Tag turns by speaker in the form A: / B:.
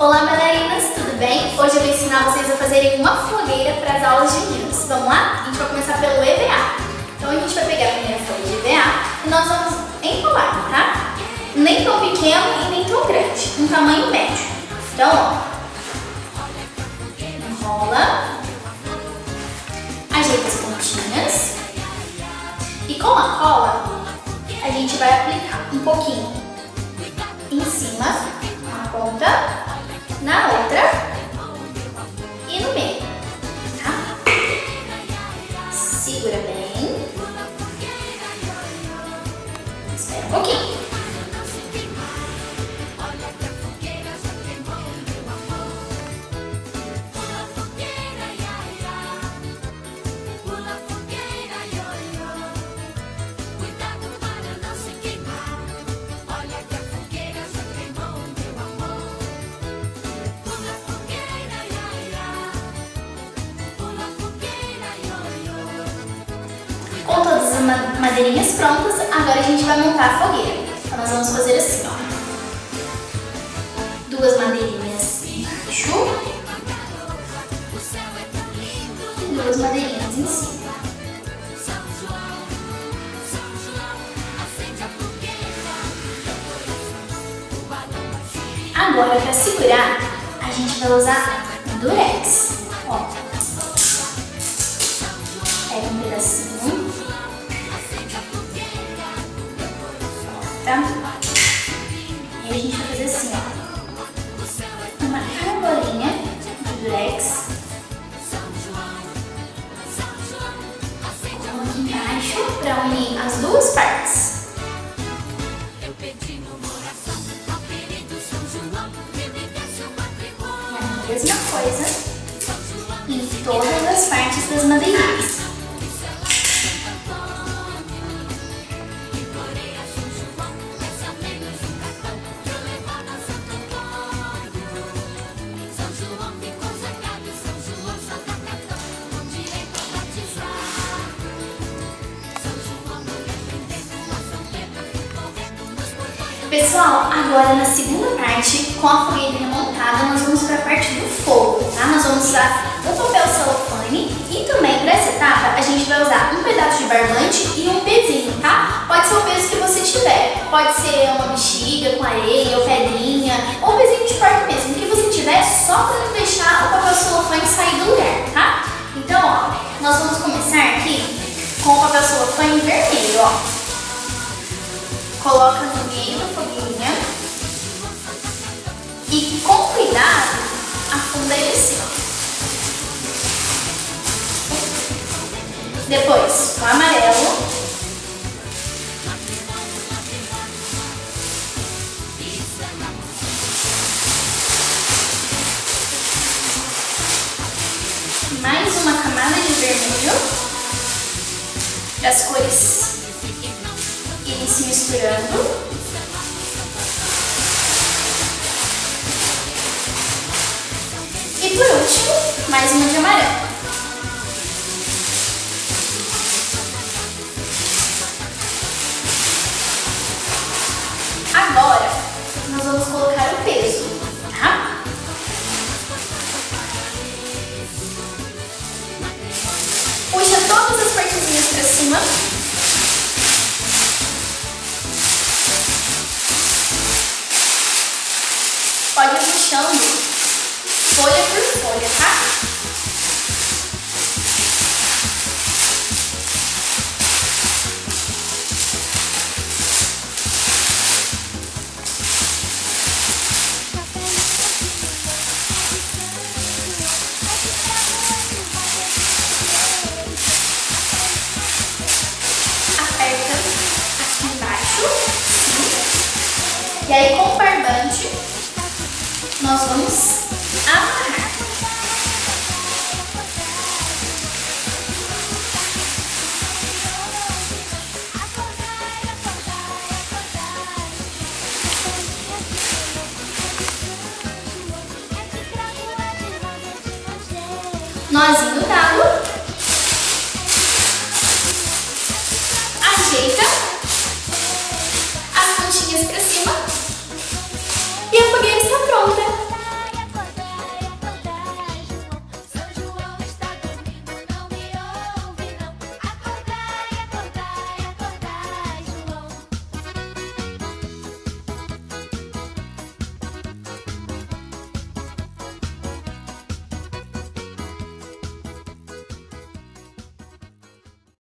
A: Olá, bailarinas, tudo bem? Hoje eu vou ensinar vocês a fazerem uma fogueira para as aulas de meninos. Vamos lá? A gente vai começar pelo EVA. Então a gente vai pegar a primeira folha de EVA e nós vamos enrolar, tá? Nem tão pequeno e nem tão grande, um tamanho médio. Então, ó, enrola, ajeita as pontinhas e com a cola a gente vai aplicar um pouquinho em cima, na ponta, na outra e no meio, tá? Segura bem. Espera um pouquinho. Com todas as madeirinhas prontas, agora a gente vai montar a fogueira. Então nós vamos fazer assim, ó. 2 madeirinhas embaixo e 2 madeirinhas em cima. Agora, para segurar, a gente vai usar durex. Ó, pega um pedacinho. Tá? E a gente vai fazer assim, ó, uma argolinha de durex. Coloca aqui embaixo para unir as duas partes. E a mesma coisa em todas as partes das madeirinhas. Pessoal, agora na segunda parte, com a fogueirinha montada, nós vamos para a parte do fogo, tá? Nós vamos usar o papel celofane e também para essa etapa a gente vai usar um pedaço de barbante e um pezinho, tá? Pode ser o peso que você tiver, pode ser uma bexiga com areia ou pedrinha, ou um pezinho de porco mesmo, o que você tiver, só para não deixar o papel celofane sair do lugar, tá? Então, ó, nós vamos começar aqui com o papel celofane vermelho, ó. Coloca no meio da fogueirinha e com cuidado afunda ele assim, ó. Depois, o amarelo. Mais uma camada de vermelho. As cores irem se misturando. E por último, mais uma de amarelo. Agora, nós vamos colocar o peso, tá? Puxa todas as partezinhas para cima. Pode ir puxando folha por folha, tá? Aperta aqui embaixo, sim. E aí com o barbante nós vamos amarrar. Nozinho dado.